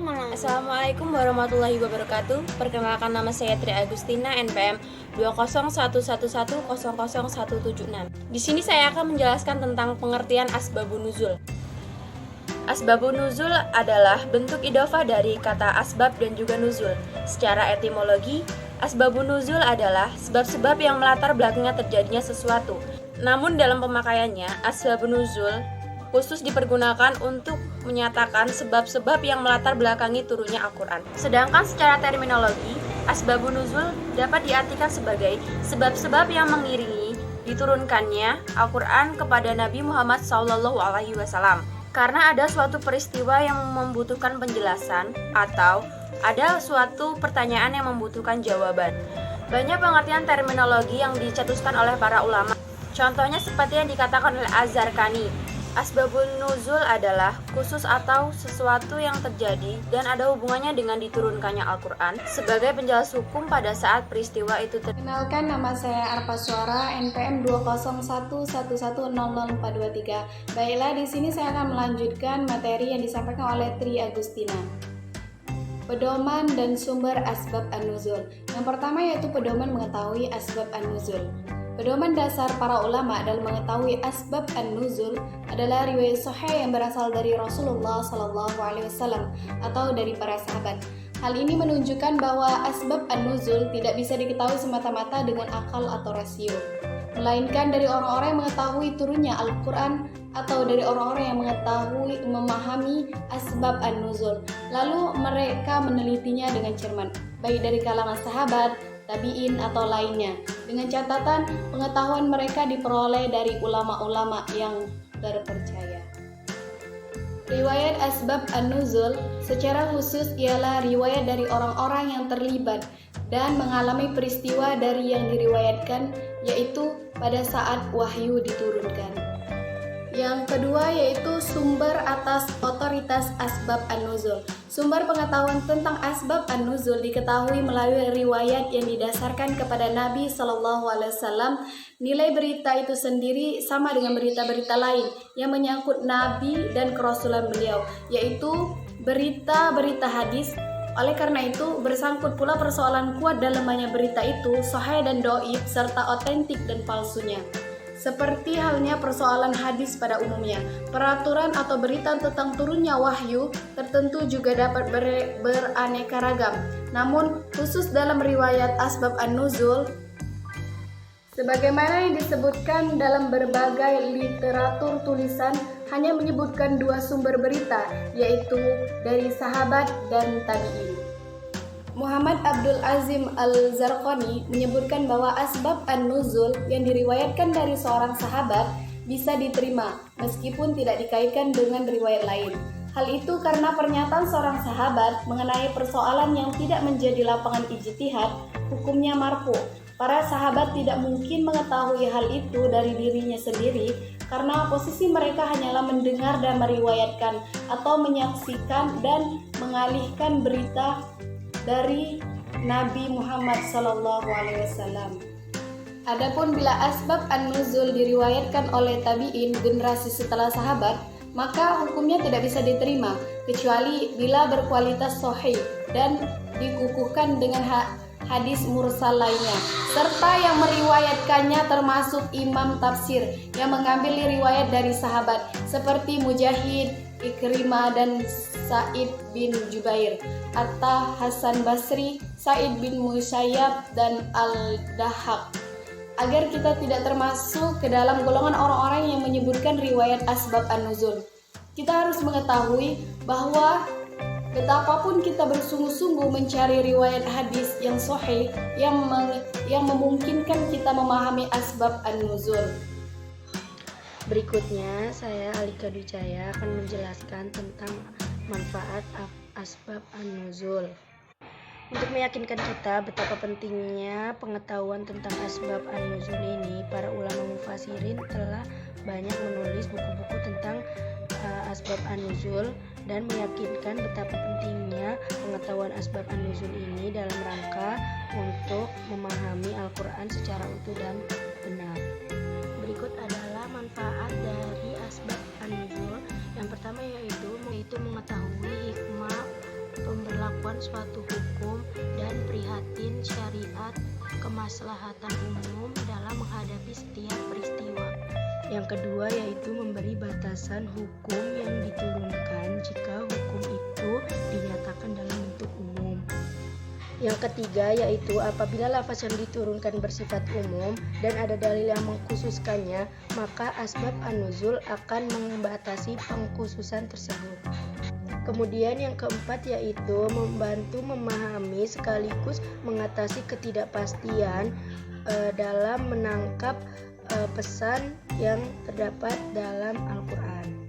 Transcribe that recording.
Assalamualaikum warahmatullahi wabarakatuh. Perkenalkan, nama saya Tri Agustina, NPM 20111000176. Di sini saya akan menjelaskan tentang pengertian asbabun nuzul. Asbabun nuzul adalah bentuk idhofah dari kata asbab dan juga nuzul. Secara etimologi, asbabun nuzul adalah sebab-sebab yang melatar belakangnya terjadinya sesuatu. Namun dalam pemakaiannya, asbabun nuzul khusus dipergunakan untuk menyatakan sebab-sebab yang melatar belakangi turunnya Al-Quran. Sedangkan secara terminologi, asbabun nuzul dapat diartikan sebagai sebab-sebab yang mengiringi diturunkannya Al-Quran kepada Nabi Muhammad SAW. Karena ada suatu peristiwa yang membutuhkan penjelasan atau ada suatu pertanyaan yang membutuhkan jawaban. Banyak pengertian terminologi yang dicetuskan oleh para ulama. Contohnya seperti yang dikatakan oleh Az-Zarqani. Asbabun nuzul adalah khusus atau sesuatu yang terjadi dan ada hubungannya dengan diturunkannya Al-Quran sebagai penjelas hukum pada saat peristiwa itu terjadi. Kenalkan, nama saya Arpa Suara, NPM 20111000423. Baiklah, di sini saya akan melanjutkan materi yang disampaikan oleh Tri Agustina. Pedoman dan sumber asbab an-nuzul. Yang pertama yaitu pedoman mengetahui asbab an-nuzul. Pedoman dasar para ulama dalam mengetahui asbab an-nuzul adalah riwayat sahih yang berasal dari Rasulullah SAW atau dari para sahabat. Hal ini menunjukkan bahwa asbab an-nuzul tidak bisa diketahui semata-mata dengan akal atau rasio, melainkan dari orang-orang yang mengetahui turunnya Al-Quran atau dari orang-orang yang memahami asbab an-nuzul. Lalu mereka menelitinya dengan cermat, baik dari kalangan sahabat, tabi'in atau lainnya, dengan catatan pengetahuan mereka diperoleh dari ulama-ulama yang terpercaya. Riwayat asbab an-nuzul secara khusus ialah riwayat dari orang-orang yang terlibat dan mengalami peristiwa dari yang diriwayatkan, yaitu pada saat wahyu diturunkan. Yang kedua yaitu sumber atas otoritas asbab an-nuzul. Sumber pengetahuan tentang asbab an-nuzul diketahui melalui riwayat yang didasarkan kepada Nabi SAW. Nilai berita itu sendiri sama dengan berita-berita lain yang menyangkut Nabi dan kerasulan beliau, yaitu berita-berita hadis. Oleh karena itu, bersangkut pula persoalan kuat dalam banyak berita itu, sahih dan dhaif, serta otentik dan palsunya. Seperti halnya persoalan hadis pada umumnya, peraturan atau berita tentang turunnya wahyu tertentu juga dapat beraneka ragam. Namun, khusus dalam riwayat asbab an-nuzul, sebagaimana yang disebutkan dalam berbagai literatur tulisan, hanya menyebutkan dua sumber berita, yaitu dari sahabat dan tabi'in. Muhammad Abdul Azim Al-Zarqani menyebutkan bahwa asbab an-nuzul yang diriwayatkan dari seorang sahabat bisa diterima meskipun tidak dikaitkan dengan riwayat lain. Hal itu karena pernyataan seorang sahabat mengenai persoalan yang tidak menjadi lapangan ijtihad, hukumnya marfu. Para sahabat tidak mungkin mengetahui hal itu dari dirinya sendiri karena posisi mereka hanyalah mendengar dan meriwayatkan atau menyaksikan dan mengalihkan berita dari Nabi Muhammad SAW. Adapun bila asbab an-nuzul diriwayatkan oleh tabi'in generasi setelah sahabat, maka hukumnya tidak bisa diterima kecuali bila berkualitas sahih dan dikukuhkan dengan hadis mursal lainnya, serta yang meriwayatkannya termasuk imam tafsir yang mengambil riwayat dari sahabat seperti Mujahid, Ikrimah dan Sa'id bin Jubair, Atta Hasan Basri, Sa'id bin Musayyab dan Al-Dahhak. Agar kita tidak termasuk ke dalam golongan orang-orang yang menyebutkan riwayat asbab an-nuzul, kita harus mengetahui bahwa betapapun kita bersungguh-sungguh mencari riwayat hadis yang sahih yang memungkinkan kita memahami asbab an-nuzul. Berikutnya, saya Alika Ducaya akan menjelaskan tentang manfaat asbab an-nuzul. Untuk meyakinkan kita betapa pentingnya pengetahuan tentang asbab an-nuzul ini, para ulama mufassirin telah banyak menulis buku-buku tentang asbab an-nuzul dan meyakinkan betapa pentingnya pengetahuan asbab an-nuzul ini dalam rangka untuk memahami Al-Quran secara utuh dan benar. Berikut adalah manfaat dari asbab an-nuzul. Yang pertama yaitu mengetahui hikmah suatu hukum dan prihatin syariat kemaslahatan umum dalam menghadapi setiap peristiwa. Yang kedua yaitu memberi batasan hukum yang diturunkan jika hukum itu dinyatakan dalam bentuk umum. Yang ketiga yaitu apabila lafaz yang diturunkan bersifat umum dan ada dalil yang mengkhususkannya, maka asbab an-nuzul akan membatasi pengkhususan tersebut. Kemudian yang keempat yaitu membantu memahami sekaligus mengatasi ketidakpastian dalam menangkap pesan yang terdapat dalam Al-Quran.